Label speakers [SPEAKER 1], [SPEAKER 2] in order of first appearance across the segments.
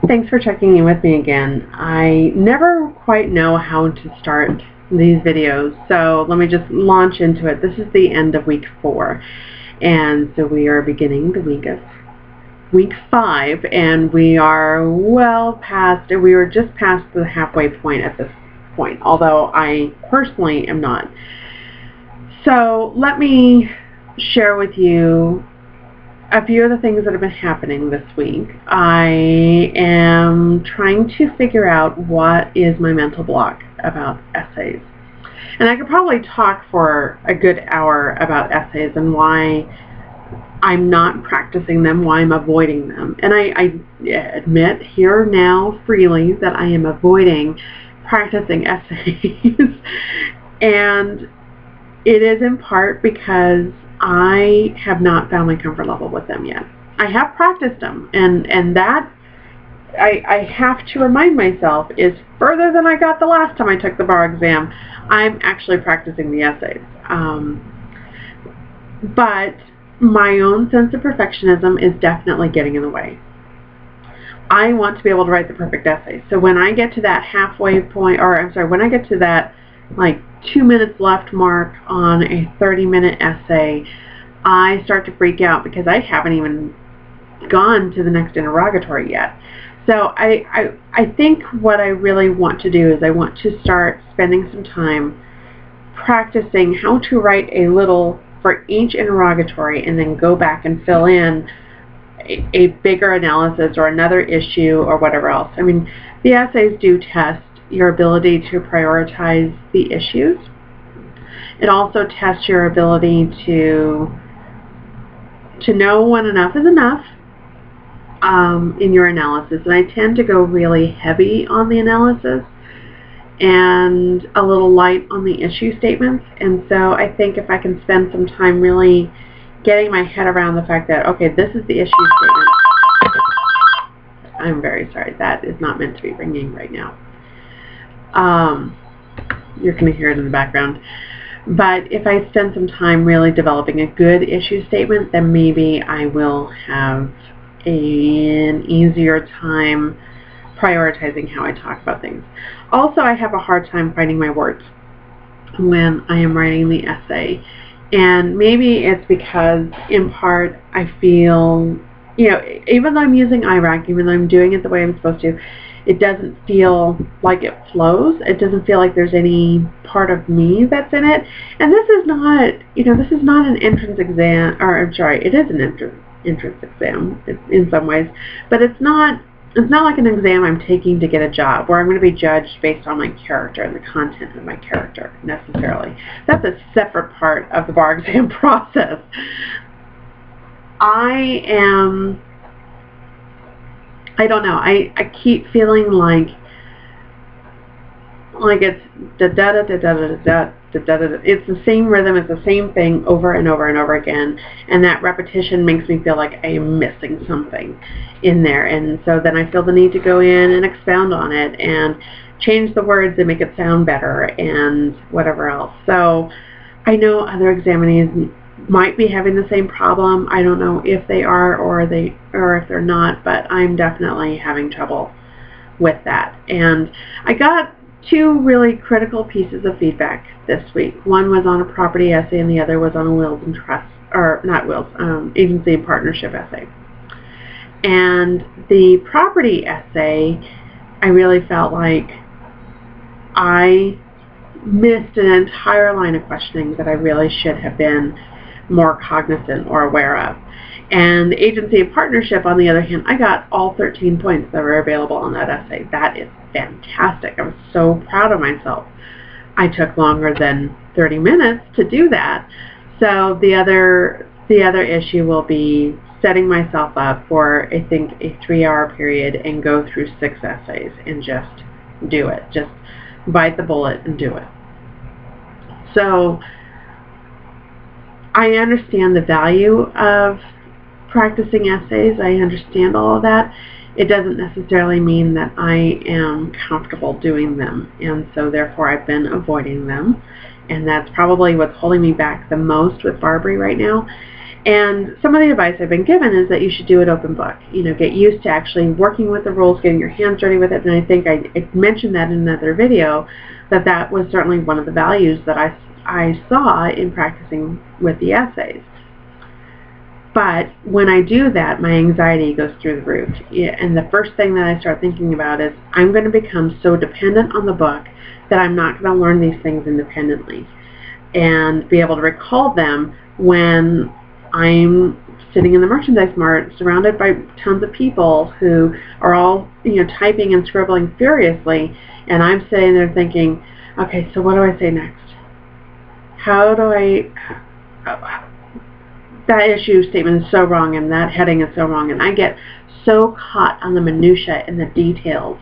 [SPEAKER 1] Thanks for checking in with me again. I never quite know how to start these videos, so let me just launch into it. This is the end of week 4, and so we are beginning the week 5, and we are we were just past the halfway point at this point, although I personally am not. So let me share with you a few of the things that have been happening this week. I am trying to figure out what is my mental block about essays. And I could probably talk for a good hour about essays and why I'm not practicing them, why I'm avoiding them. And I admit here now freely that I am avoiding practicing essays. And it is in part because I have not found my comfort level with them yet. I have practiced them, and that I have to remind myself is further than I got the last time I took the bar exam. I'm actually practicing the essays. But my own sense of perfectionism is definitely getting in the way. I want to be able to write the perfect essay. So when I get to that halfway point, when I get to that 2 minutes left mark on a 30-minute essay, I start to freak out because I haven't even gone to the next interrogatory yet. So I think what I really want to do is I want to start spending some time practicing how to write a little for each interrogatory and then go back and fill in a bigger analysis or another issue or whatever else. I mean, the essays do test your ability to prioritize the issues. It also tests your ability to know when enough is enough in your analysis. And I tend to go really heavy on the analysis and a little light on the issue statements. And so I think if I can spend some time really getting my head around the fact that, okay, this is the issue statement. I'm very sorry, that is not meant to be ringing right now. You're going to hear it in the background. But if I spend some time really developing a good issue statement, then maybe I will have an easier time prioritizing how I talk about things. Also, I have a hard time finding my words when I am writing the essay. And maybe it's because, in part, I feel, even though I'm using IRAC, even though I'm doing it the way I'm supposed to, it doesn't feel like it flows. It doesn't feel like there's any part of me that's in it. And this is not, this is not an entrance exam, it is an entrance exam in some ways, but it's not like an exam I'm taking to get a job where I'm going to be judged based on my character and the content of my character necessarily. That's a separate part of the bar exam process. I don't know. I keep feeling like it's da da da da da da da da da da. It's the same rhythm. It's the same thing over and over and over again, and that repetition makes me feel like I am missing something in there. And so then I feel the need to go in and expound on it and change the words and make it sound better and whatever else. So I know other examinees might be having the same problem. I don't know if they are or if they're not, but I'm definitely having trouble with that. And I got 2 really critical pieces of feedback this week. One was on a property essay and the other was on a wills and trust, or not wills, agency and partnership essay. And the property essay, I really felt like I missed an entire line of questioning that I really should have been more cognizant or aware of. And the agency and partnership, on the other hand, I got all 13 points that were available on that essay. That is fantastic. I was so proud of myself. I took longer than 30 minutes to do that. So the other issue will be setting myself up for, I think, a 3-hour period and go through 6 essays and just do it. Just bite the bullet and do it. So I understand the value of practicing essays. I understand all of that. It doesn't necessarily mean that I am comfortable doing them, and so therefore I've been avoiding them, and that's probably what's holding me back the most with Barbary right now. And some of the advice I've been given is that you should do it open book. You know, get used to actually working with the rules, getting your hands dirty with it. And I think I mentioned that in another video, that was certainly one of the values that I saw in practicing with the essays. But when I do that, my anxiety goes through the roof. And the first thing that I start thinking about is I'm going to become so dependent on the book that I'm not going to learn these things independently and be able to recall them when I'm sitting in the merchandise mart surrounded by tons of people who are all, you know, typing and scribbling furiously, and I'm sitting there thinking, okay, so what do I say next? How do that issue statement is so wrong and that heading is so wrong, and I get so caught on the minutia and the details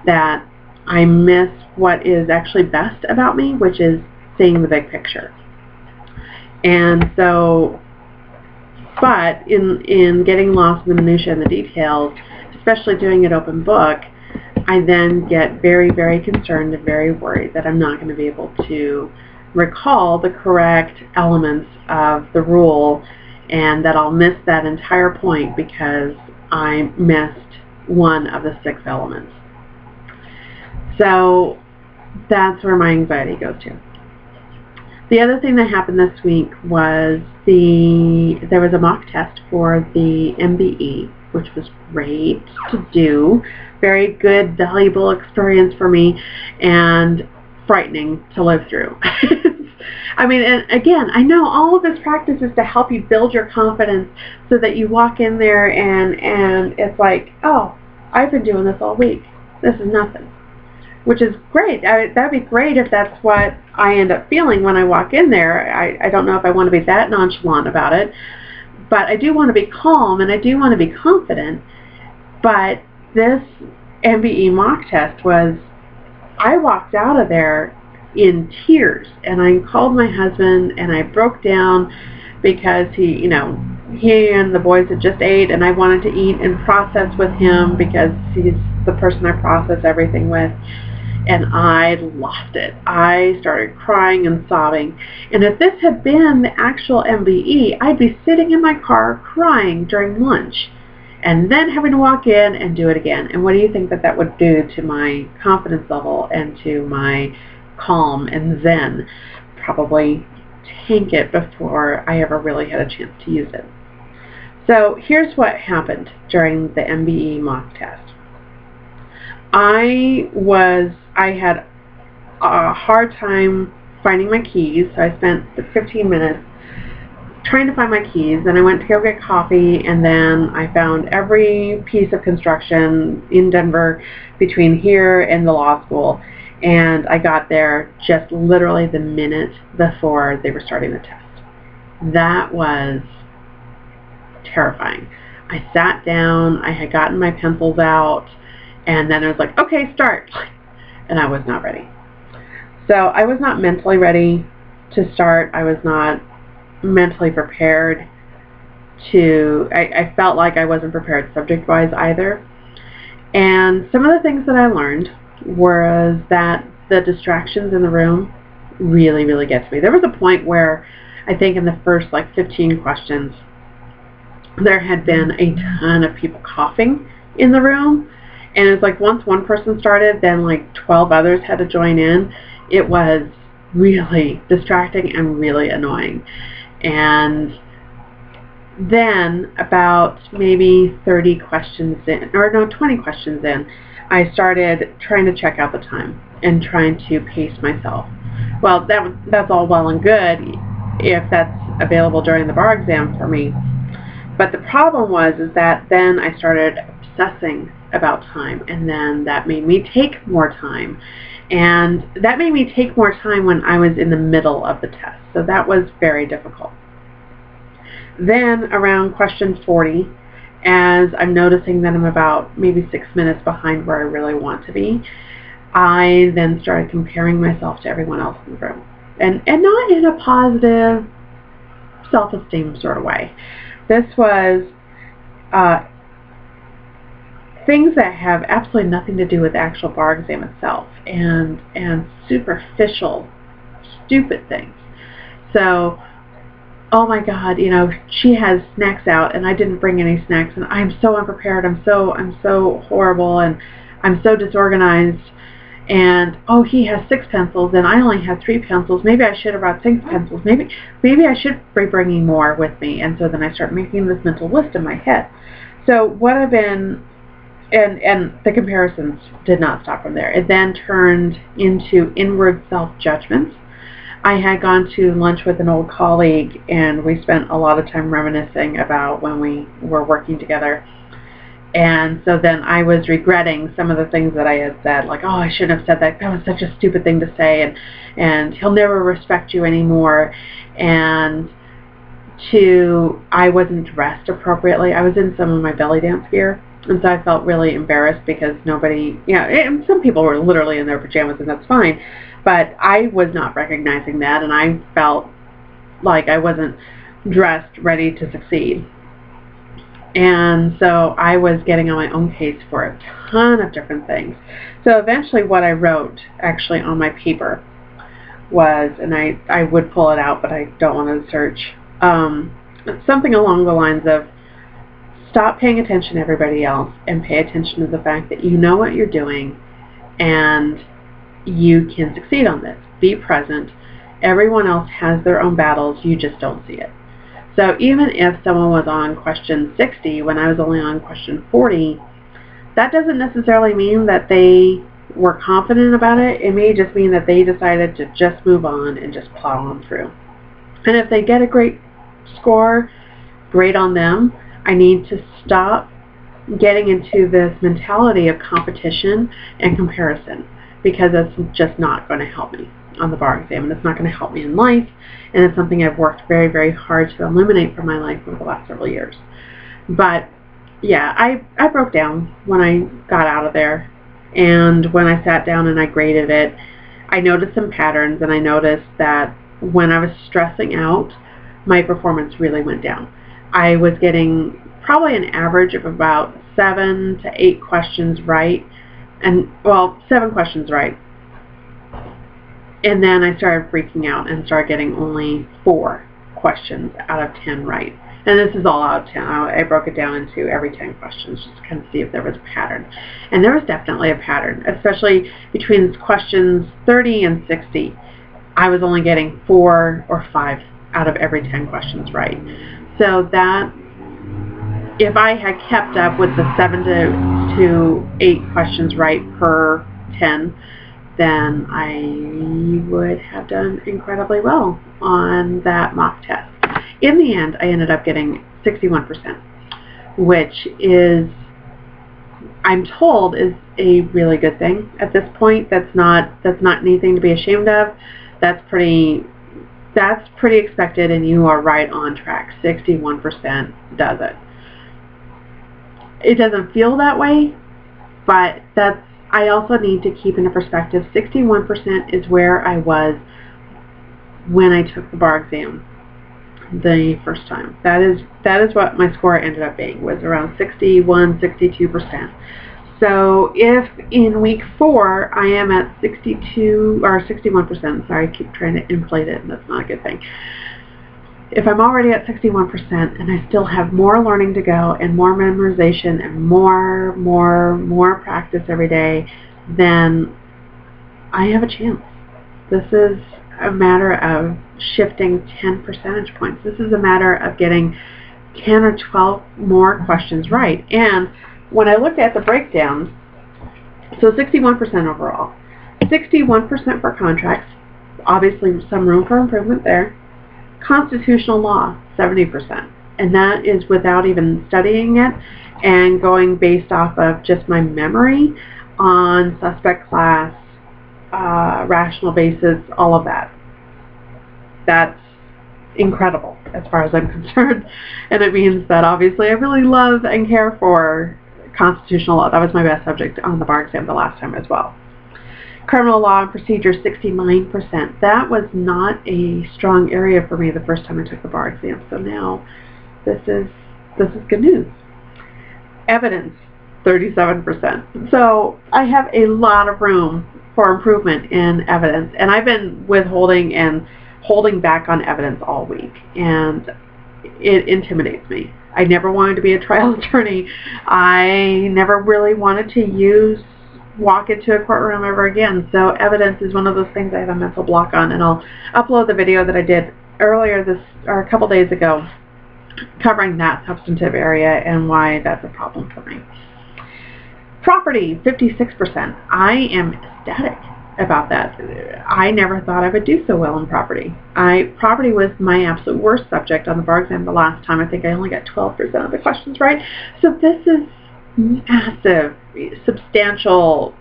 [SPEAKER 1] that I miss what is actually best about me, which is seeing the big picture. And so, but in getting lost in the minutia and the details, especially doing it open book, I then get very, very concerned and very worried that I'm not going to be able to recall the correct elements of the rule, and that I'll miss that entire point because I missed one of the 6 elements. So that's where my anxiety goes to. The other thing that happened this week was there was a mock test for the MBE, which was great to do. Very good, valuable experience for me, and frightening to live through. I mean, and again, I know all of this practice is to help you build your confidence so that you walk in there and it's like, oh, I've been doing this all week. This is nothing. Which is great. That'd be great if that's what I end up feeling when I walk in there. I don't know if I want to be that nonchalant about it, but I do want to be calm and I do want to be confident. But this MBE mock test was, I walked out of there in tears, and I called my husband and I broke down because he and the boys had just ate, and I wanted to eat and process with him because he's the person I process everything with. And I lost it. I started crying and sobbing. And if this had been the actual MBE, I'd be sitting in my car crying during lunch and then having to walk in and do it again. And what do you think that would do to my confidence level and to my calm and zen? Probably tank it before I ever really had a chance to use it. So here's what happened during the MBE mock test. I had a hard time finding my keys, so I spent 15 minutes trying to find my keys. Then I went to go get coffee, and then I found every piece of construction in Denver between here and the law school, and I got there just literally the minute before they were starting the test. That was terrifying. I sat down, I had gotten my pencils out, and then I was like, okay, start. And I was not ready. So I was not mentally ready to start. I was not mentally prepared to, I felt like I wasn't prepared subject-wise either. And some of the things that I learned was that the distractions in the room really, really get to me. There was a point where I think in the first 15 questions, there had been a ton of people coughing in the room. And it was like once one person started, then 12 others had to join in. It was really distracting and really annoying. And then about maybe 30 questions in, or no, 20 questions in, I started trying to check out the time and trying to pace myself. Well, that's all well and good if that's available during the bar exam for me. But the problem is that then I started obsessing about time, and then that made me take more time. And that made me take more time when I was in the middle of the test. So that was very difficult. Then around question 40, as I'm noticing that I'm about maybe 6 minutes behind where I really want to be, I then started comparing myself to everyone else in the room. And not in a positive self-esteem sort of way. This was things that have absolutely nothing to do with the actual bar exam itself, and superficial, stupid things. So oh my God, you know, she has snacks out and I didn't bring any snacks and I'm so unprepared. I'm so horrible and I'm so disorganized. And oh, he has 6 pencils and I only have 3 pencils. Maybe I should have brought 6 pencils. Maybe I should be bringing more with me. And so then I start making this mental list in my head. So what I've been, and the comparisons did not stop from there. It then turned into inward self-judgments. I had gone to lunch with an old colleague and we spent a lot of time reminiscing about when we were working together. And so then I was regretting some of the things that I had said, like, oh, I shouldn't have said that. That was such a stupid thing to say, and he'll never respect you anymore. And I wasn't dressed appropriately. I was in some of my belly dance gear, and so I felt really embarrassed because nobody, and some people were literally in their pajamas, and that's fine. But I was not recognizing that, and I felt like I wasn't dressed ready to succeed. And so I was getting on my own case for a ton of different things. So eventually what I wrote actually on my paper was, and I would pull it out, but I don't want to search, something along the lines of, stop paying attention to everybody else and pay attention to the fact that you know what you're doing and you can succeed on this. Be present. Everyone else has their own battles. You just don't see it. So even if someone was on question 60 when I was only on question 40, that doesn't necessarily mean that they were confident about it. It may just mean that they decided to just move on and just plow on through. And if they get a great score, great on them. I need to stop getting into this mentality of competition and comparison, because that's just not going to help me on the bar exam, and it's not going to help me in life, and it's something I've worked very, very hard to eliminate from my life over the last several years. But yeah, I broke down when I got out of there, and when I sat down and I graded it, I noticed some patterns, and I noticed that when I was stressing out, my performance really went down. I was getting probably an average of about 7 to 8 questions right, and well, 7 questions right. And then I started freaking out and started getting only 4 questions out of 10 right. And this is all out of 10. I broke it down into every 10 questions just to kind of see if there was a pattern. And there was definitely a pattern, especially between questions 30 and 60. I was only getting 4 or 5 out of every 10 questions right. So that, if I had kept up with the 7 to 8 questions right per 10, then I would have done incredibly well on that mock test. In the end, I ended up getting 61%, which is, I'm told, is a really good thing at this point. That's not anything to be ashamed of. That's pretty expected, and you are right on track. 61% does it. It doesn't feel that way, but I also need to keep into perspective, 61% is where I was when I took the bar exam the first time. That is what my score ended up being, was around 61, 62%. So if in week 4 I am at 62 or 61%, sorry, I keep trying to inflate it, and that's not a good thing. If I'm already at 61% and I still have more learning to go and more memorization and more practice every day, then I have a chance. This is a matter of shifting 10 percentage points. This is a matter of getting 10 or 12 more questions right. And when I looked at the breakdown, so 61% overall, 61% for contracts, obviously some room for improvement there. Constitutional law, 70%, and that is without even studying it and going based off of just my memory on suspect class, rational basis, all of that. That's incredible as far as I'm concerned, and it means that obviously I really love and care for constitutional law. That was my best subject on the bar exam the last time as well. Criminal law and procedure, 69%. That was not a strong area for me the first time I took the bar exam. So now this is good news. Evidence, 37%. So I have a lot of room for improvement in evidence, and I've been withholding and holding back on evidence all week, and it intimidates me. I never wanted to be a trial attorney. I never really wanted to walk into a courtroom ever again. So evidence is one of those things I have a mental block on, and I'll upload the video that I did earlier a couple days ago covering that substantive area and why that's a problem for me. Property, 56%. I am ecstatic about that. I never thought I would do so well in property. Property was my absolute worst subject on the bar exam the last time. I think I only got 12% of the questions right. So this is massive, substantial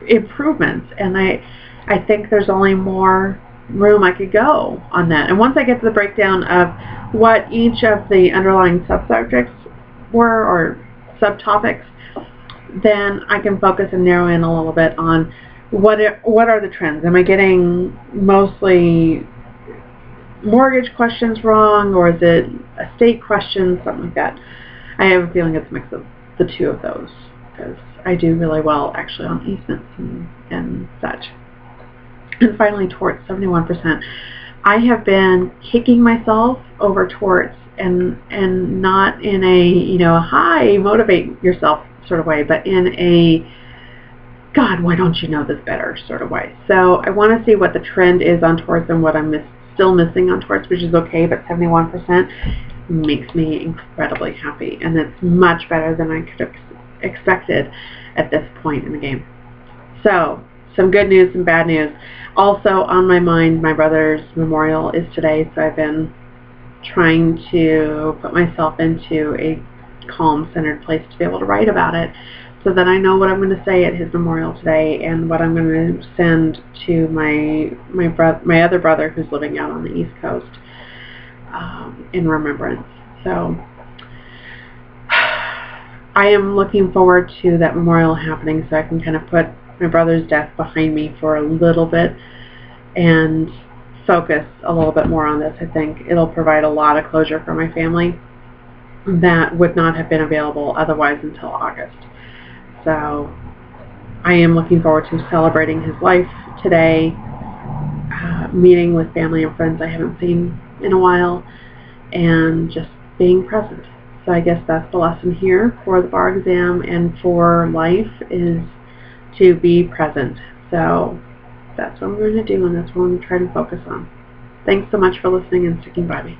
[SPEAKER 1] improvements, and I think there's only more room I could go on that. And once I get to the breakdown of what each of the underlying subsubjects were, or subtopics, then I can focus and narrow in a little bit on what are the trends. Am I getting mostly mortgage questions wrong, or is it estate questions, something like that. I have a feeling it's a mix of the two of those, because I do really well actually on easements and such. And finally, torts, 71%. I have been kicking myself over torts, and not in a hi, motivate yourself sort of way, but in a God, why don't you know this better sort of way. So I want to see what the trend is on torts and what I'm still missing on torts, which is okay, but 71% makes me incredibly happy, and it's much better than I could have expected at this point in the game. So some good news and bad news. Also on my mind, my brother's memorial is today, so I've been trying to put myself into a calm, centered place to be able to write about it, so that I know what I'm going to say at his memorial today, and what I'm going to send to my other brother who's living out on the East Coast in remembrance. So I am looking forward to that memorial happening, so I can kind of put my brother's death behind me for a little bit and focus a little bit more on this. I think it'll provide a lot of closure for my family that would not have been available otherwise until August. So I am looking forward to celebrating his life today, meeting with family and friends I haven't seen in a while, and just being present. So I guess that's the lesson here for the bar exam and for life, is to be present. So that's what I'm going to do, and that's what I'm going to try to focus on. Thanks so much for listening and sticking by me.